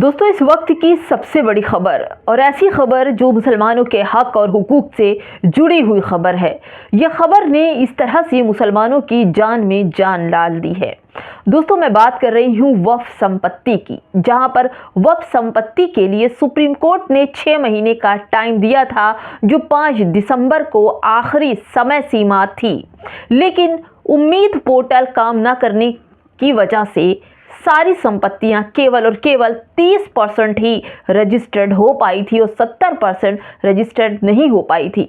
दोस्तों, इस वक्त की सबसे बड़ी खबर और ऐसी खबर जो मुसलमानों के हक और हुकूक से जुड़ी हुई खबर है। यह खबर ने इस तरह से मुसलमानों की जान में जान डाल दी है। दोस्तों, मैं बात कर रही हूँ वक्फ संपत्ति की, जहां पर वक्फ संपत्ति के लिए सुप्रीम कोर्ट ने 6 महीने का टाइम दिया था, जो 5 दिसंबर को आखिरी समय सीमा थी। लेकिन उम्मीद पोर्टल काम न करने की वजह से सारी संपत्तियां केवल और केवल 30% ही रजिस्टर्ड हो पाई थी और 70% रजिस्टर्ड नहीं हो पाई थी।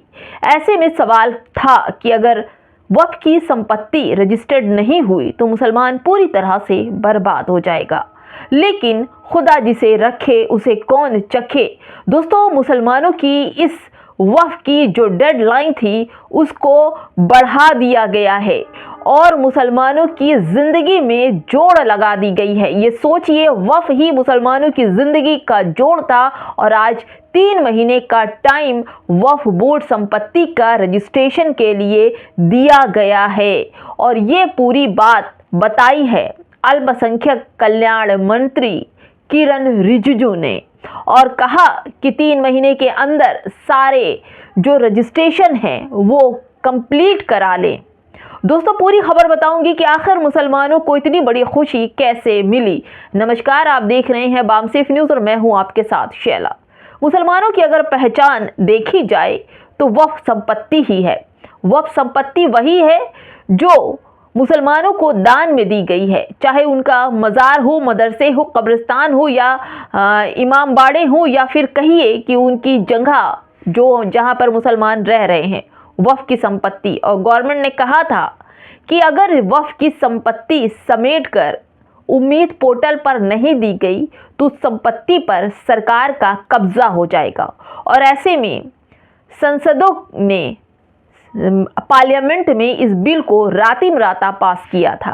ऐसे में सवाल था कि अगर वक्फ की संपत्ति रजिस्टर्ड नहीं हुई तो मुसलमान पूरी तरह से बर्बाद हो जाएगा। लेकिन खुदा जिसे रखे उसे कौन चखे। दोस्तों, मुसलमानों की इस वक्फ की जो डेडलाइन थी उसको बढ़ा दिया गया है और मुसलमानों की ज़िंदगी में जोड़ लगा दी गई है। ये सोचिए, वक्फ ही मुसलमानों की ज़िंदगी का जोड़ था और आज 3 महीने का टाइम वक्फ बोर्ड संपत्ति का रजिस्ट्रेशन के लिए दिया गया है। और ये पूरी बात बताई है अल्पसंख्यक कल्याण मंत्री किरण रिजिजू ने और कहा कि 3 महीने के अंदर सारे जो रजिस्ट्रेशन है वो कंप्लीट करा लें। दोस्तों, पूरी खबर बताऊंगी कि आखिर मुसलमानों को इतनी बड़ी खुशी कैसे मिली। नमस्कार, आप देख रहे हैं बामसेफ न्यूज़ और मैं हूं आपके साथ शैला। मुसलमानों की अगर पहचान देखी जाए तो वक्फ संपत्ति ही है। वक्फ संपत्ति वही है जो मुसलमानों को दान में दी गई है, चाहे उनका मज़ार हो, मदरसे हो, कब्रिस्तान हो या इमाम बाड़े हो या फिर कहिए कि उनकी जगह जो जहाँ पर मुसलमान रह रहे हैं, वक्फ की संपत्ति। और गवर्नमेंट ने कहा था कि अगर वक्फ की संपत्ति समेटकर उम्मीद पोर्टल पर नहीं दी गई तो संपत्ति पर सरकार का कब्जा हो जाएगा। और ऐसे में संसदों ने पार्लियामेंट में इस बिल को राता पास किया था,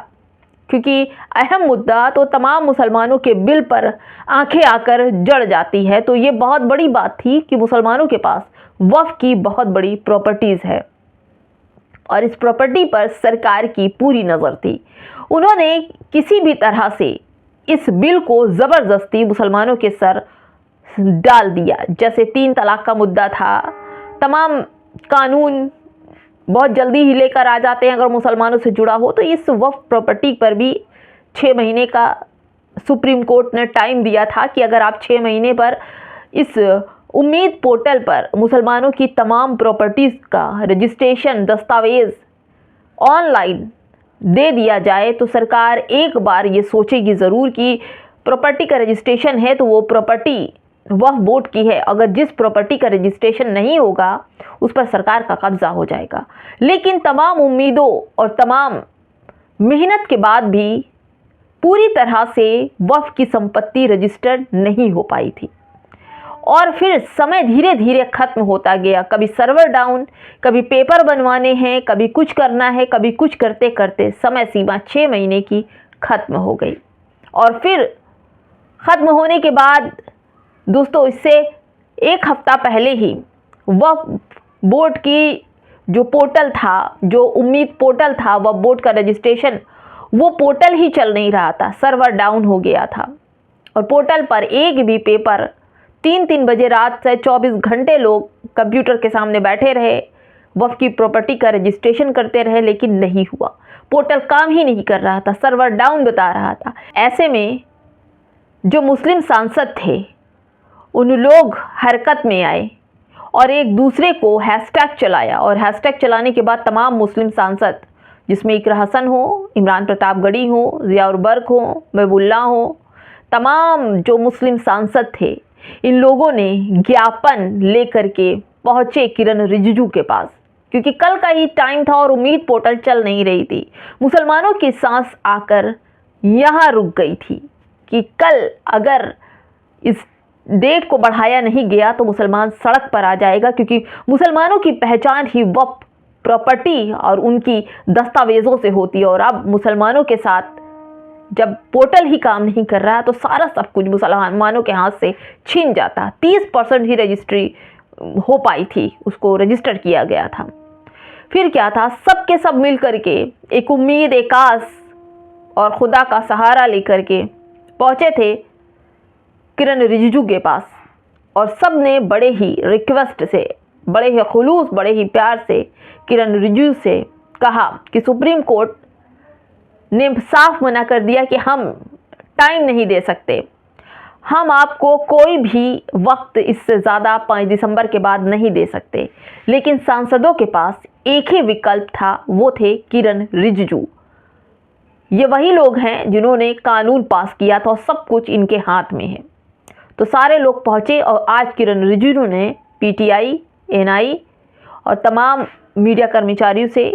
क्योंकि अहम मुद्दा तो तमाम मुसलमानों के बिल पर आंखें आकर जड़ जाती है। तो ये बहुत बड़ी बात थी कि मुसलमानों के पास वक्फ की बहुत बड़ी प्रॉपर्टीज़ है और इस प्रॉपर्टी पर सरकार की पूरी नज़र थी। उन्होंने किसी भी तरह से इस बिल को ज़बरदस्ती मुसलमानों के सर डाल दिया। जैसे 3 तलाक का मुद्दा था, तमाम कानून बहुत जल्दी ही लेकर आ जाते हैं अगर मुसलमानों से जुड़ा हो। तो इस वक्फ प्रॉपर्टी पर भी 6 महीने का सुप्रीम कोर्ट ने टाइम दिया था कि अगर आप 6 महीने पर इस उम्मीद पोर्टल पर मुसलमानों की तमाम प्रॉपर्टीज़ का रजिस्ट्रेशन दस्तावेज़ ऑनलाइन दे दिया जाए तो सरकार एक बार ये सोचेगी ज़रूर कि प्रॉपर्टी का रजिस्ट्रेशन है तो वो प्रॉपर्टी वक्फ बोर्ड की है। अगर जिस प्रॉपर्टी का रजिस्ट्रेशन नहीं होगा उस पर सरकार का कब्जा हो जाएगा। लेकिन तमाम उम्मीदों और तमाम मेहनत के बाद भी पूरी तरह से वक्फ की संपत्ति रजिस्टर्ड नहीं हो पाई थी और फिर समय धीरे धीरे ख़त्म होता गया। कभी सर्वर डाउन, कभी पेपर बनवाने हैं, कभी कुछ करना है, कभी कुछ करते करते समय सीमा 6 महीने की ख़त्म हो गई। और फिर ख़त्म होने के बाद दोस्तों, इससे 1 हफ्ता पहले ही वक्फ बोर्ड की जो पोर्टल था, जो उम्मीद पोर्टल था, वक्फ बोर्ड का रजिस्ट्रेशन, वो पोर्टल ही चल नहीं रहा था, सर्वर डाउन हो गया था और पोर्टल पर एक भी पेपर 3-3 बजे रात से 24 घंटे लोग कंप्यूटर के सामने बैठे रहे, वक्फ की प्रॉपर्टी का रजिस्ट्रेशन करते रहे, लेकिन नहीं हुआ। पोर्टल काम ही नहीं कर रहा था, सर्वर डाउन बता रहा था। ऐसे में जो मुस्लिम सांसद थे उन लोग हरकत में आए और एक दूसरे को हैशटैग चलाया और हैशटैग चलाने के बाद तमाम मुस्लिम सांसद, जिसमें इकरा हसन हो, इमरान प्रतापगढ़ी हो, ज़ियाउर बर्क हो, महबुल्ला हो, तमाम जो मुस्लिम सांसद थे, इन लोगों ने ज्ञापन लेकर के पहुँचे किरण रिजिजू के पास, क्योंकि कल का ही टाइम था और उम्मीद पोर्टल चल नहीं रही थी। मुसलमानों की सांस आकर यहाँ रुक गई थी कि कल अगर इस डेट को बढ़ाया नहीं गया तो मुसलमान सड़क पर आ जाएगा, क्योंकि मुसलमानों की पहचान ही वक्फ प्रॉपर्टी और उनकी दस्तावेज़ों से होती है। और अब मुसलमानों के साथ जब पोर्टल ही काम नहीं कर रहा तो सारा सब कुछ मुसलमानों के हाथ से छीन जाता। 30% ही रजिस्ट्री हो पाई थी, उसको रजिस्टर किया गया था। फिर क्या था, सब के सब मिल करके एक उम्मीद, एक आस और खुदा का सहारा लेकर के पहुँचे थे किरण रिजिजू के पास, और सब ने बड़े ही रिक्वेस्ट से, बड़े ही खुलूस, बड़े ही प्यार से किरण रिजिजू से कहा कि सुप्रीम कोर्ट ने साफ मना कर दिया कि हम टाइम नहीं दे सकते, हम आपको कोई भी वक्त इससे ज़्यादा 5 दिसंबर के बाद नहीं दे सकते। लेकिन सांसदों के पास एक ही विकल्प था, वो थे किरण रिजिजू। ये वही लोग हैं जिन्होंने कानून पास किया था और सब कुछ इनके हाथ में है। तो सारे लोग पहुंचे और आज किरण रिजिजू ने पीटीआई, एनआई और तमाम मीडिया कर्मचारियों से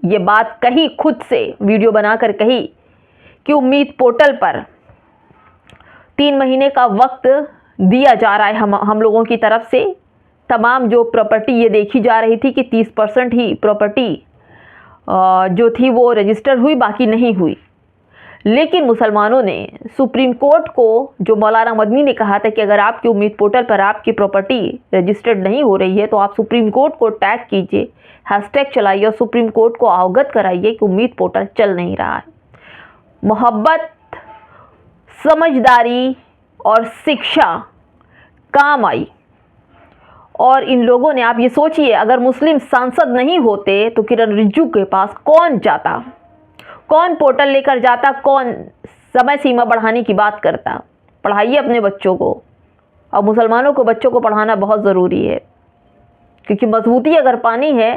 ये बात कही, खुद से वीडियो बनाकर कही कि उम्मीद पोर्टल पर 3 महीने का वक्त दिया जा रहा है हम लोगों की तरफ से। तमाम जो प्रॉपर्टी ये देखी जा रही थी कि 30% ही प्रॉपर्टी जो थी वो रजिस्टर हुई, बाकी नहीं हुई। लेकिन मुसलमानों ने सुप्रीम कोर्ट को, जो मौलाना मदनी ने कहा था कि अगर आपकी उम्मीद पोर्टल पर आपकी प्रॉपर्टी रजिस्टर्ड नहीं हो रही है तो आप सुप्रीम कोर्ट को टैग कीजिए, हैशटैग चलाइए और सुप्रीम कोर्ट को अवगत कराइए कि उम्मीद पोर्टल चल नहीं रहा है। मोहब्बत, समझदारी और शिक्षा काम आई। और इन लोगों ने, आप ये सोचिए, अगर मुस्लिम सांसद नहीं होते तो किरण रिजिजू के पास कौन जाता, कौन पोर्टल लेकर जाता, कौन समय सीमा बढ़ाने की बात करता। पढ़ाइए अपने बच्चों को, और मुसलमानों को बच्चों को पढ़ाना बहुत ज़रूरी है, क्योंकि मजबूती अगर पानी है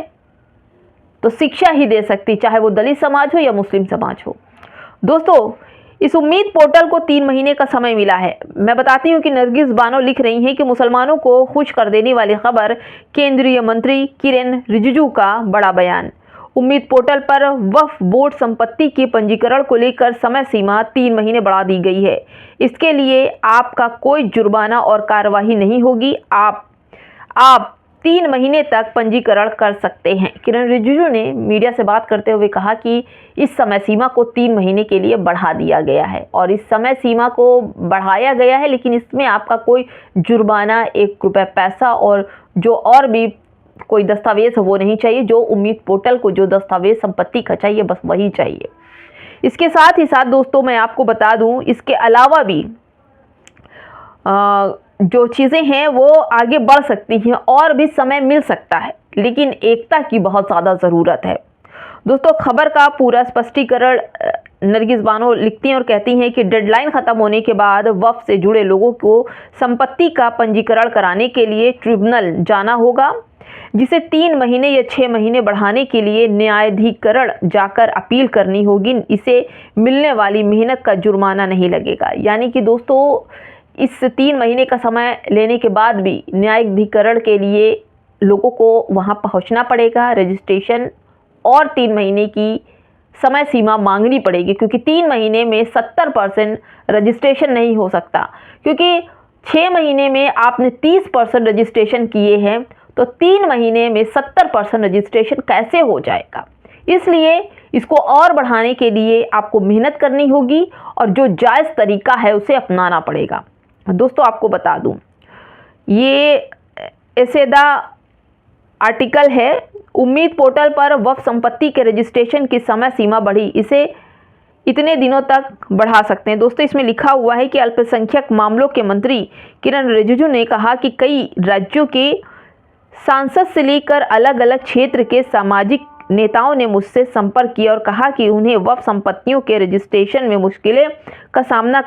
तो शिक्षा ही दे सकती, चाहे वो दलित समाज हो या मुस्लिम समाज हो। दोस्तों, इस उम्मीद पोर्टल को 3 महीने का समय मिला है। मैं बताती हूँ कि नरगिस बानो लिख रही हैं कि मुसलमानों को खुश कर देने वाली खबर, केंद्रीय मंत्री किरण रिजिजू का बड़ा बयान। उम्मीद पोर्टल पर वक्फ बोर्ड संपत्ति के पंजीकरण को लेकर समय सीमा 3 महीने बढ़ा दी गई है। इसके लिए आपका कोई जुर्माना और कार्रवाई नहीं होगी। आप 3 महीने तक पंजीकरण कर सकते हैं। किरण रिजिजू ने मीडिया से बात करते हुए कहा कि इस समय सीमा को 3 महीने के लिए बढ़ा दिया गया है, और इस समय सीमा को बढ़ाया गया है, लेकिन इसमें आपका कोई जुर्माना, 1 रुपये पैसा और जो और भी कोई दस्तावेज वो नहीं चाहिए। जो उम्मीद पोर्टल को जो दस्तावेज संपत्ति का चाहिए बस वही चाहिए। इसके साथ ही साथ दोस्तों मैं आपको बता दूं, इसके अलावा भी जो चीज़ें हैं वो आगे बढ़ सकती हैं और भी समय मिल सकता है, लेकिन एकता की बहुत ज़्यादा ज़रूरत है। दोस्तों, खबर का पूरा स्पष्टीकरण नरगिस बानो लिखती हैं और कहती हैं कि डेडलाइन ख़त्म होने के बाद वक्फ से जुड़े लोगों को संपत्ति का पंजीकरण कराने के लिए ट्रिब्यूनल जाना होगा, जिसे 3 महीने या 6 महीने बढ़ाने के लिए न्यायाधिकरण जाकर अपील करनी होगी। इसे मिलने वाली मेहनत का जुर्माना नहीं लगेगा। यानी कि दोस्तों, इस 3 महीने का समय लेने के बाद भी न्यायाधिकरण के लिए लोगों को वहां पहुंचना पड़ेगा, रजिस्ट्रेशन और 3 महीने की समय सीमा मांगनी पड़ेगी, क्योंकि 3 महीने में 70% रजिस्ट्रेशन नहीं हो सकता, क्योंकि 6 महीने में आपने 30% रजिस्ट्रेशन किए हैं, तो 3 महीने में 70% रजिस्ट्रेशन कैसे हो जाएगा। इसलिए इसको और बढ़ाने के लिए आपको मेहनत करनी होगी और जो जायज़ तरीका है उसे अपनाना पड़ेगा। दोस्तों, आपको बता दूं, ये एसेदा आर्टिकल है, उम्मीद पोर्टल पर वक्फ संपत्ति के रजिस्ट्रेशन की समय सीमा बढ़ी, इसे इतने दिनों तक बढ़ा सकते हैं। दोस्तों, इसमें लिखा हुआ है कि अल्पसंख्यक मामलों के मंत्री किरण रिजिजू ने कहा कि कई राज्यों के सांसद से लेकर अलग अलग क्षेत्र के सामाजिक नेताओं ने मुझसे संपर्क किया और कहा कि उन्हें वक्फ संपत्तियों के रजिस्ट्रेशन में मुश्किलें का सामना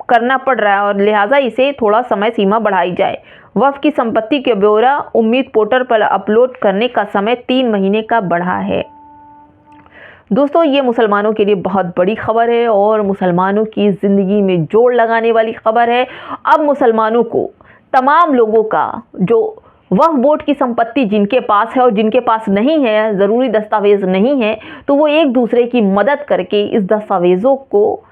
करना पड़ रहा है और लिहाजा इसे थोड़ा समय सीमा बढ़ाई जाए। वक्फ की संपत्ति के ब्यौरा उम्मीद पोर्टल पर अपलोड करने का समय 3 महीने का बढ़ा है। दोस्तों, ये मुसलमानों के लिए बहुत बड़ी खबर है और मुसलमानों की ज़िंदगी में जोड़ लगाने वाली खबर है। अब मुसलमानों को, तमाम लोगों का, जो वक्फ बोर्ड की संपत्ति जिनके पास है और जिनके पास नहीं है, ज़रूरी दस्तावेज़ नहीं है, तो वो एक दूसरे की मदद करके इस दस्तावेज़ों को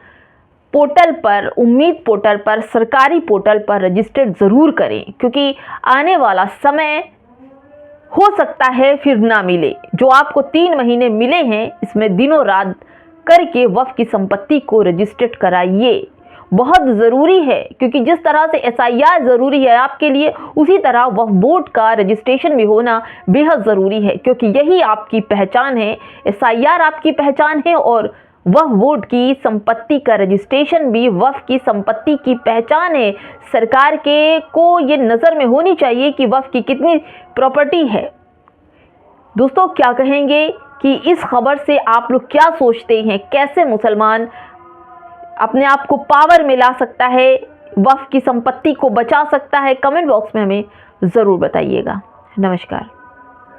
पोर्टल पर, उम्मीद पोर्टल पर, सरकारी पोर्टल पर रजिस्टर्ड ज़रूर करें, क्योंकि आने वाला समय हो सकता है फिर ना मिले। जो आपको 3 महीने मिले हैं, इसमें दिनों रात करके वक्फ की संपत्ति को रजिस्टर्ड कराइए। बहुत ज़रूरी है, क्योंकि जिस तरह से SIR ज़रूरी है आपके लिए, उसी तरह वक्फ बोर्ड का रजिस्ट्रेशन भी होना बेहद ज़रूरी है, क्योंकि यही आपकी पहचान है। SIR आपकी पहचान है और वक्फ बोर्ड की संपत्ति का रजिस्ट्रेशन भी वक्फ की संपत्ति की पहचान है। सरकार के को ये नज़र में होनी चाहिए कि वक्फ की कितनी प्रॉपर्टी है। दोस्तों, क्या कहेंगे कि इस खबर से आप लोग क्या सोचते हैं? कैसे मुसलमान अपने आप को पावर में ला सकता है, वक्फ की संपत्ति को बचा सकता है? कमेंट बॉक्स में हमें ज़रूर बताइएगा। नमस्कार।